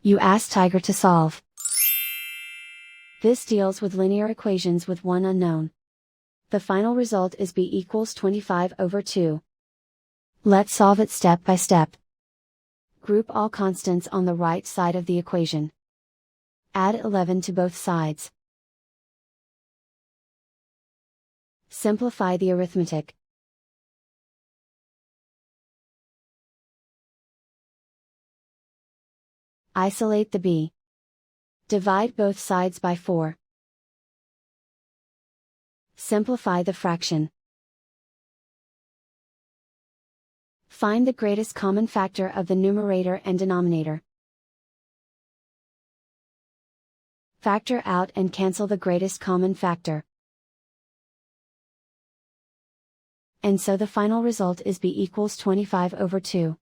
You ask Tiger to solve. This deals with linear equations with one unknown. The final result is b equals 25/2. Let's solve it step by step. Group all constants on the right side of the equation. Add 11 to both sides. Simplify the arithmetic. Isolate the b. Divide both sides by 4. Simplify the fraction. Find the greatest common factor of the numerator and denominator. Factor out and cancel the greatest common factor. And so the final result is b equals 25/2.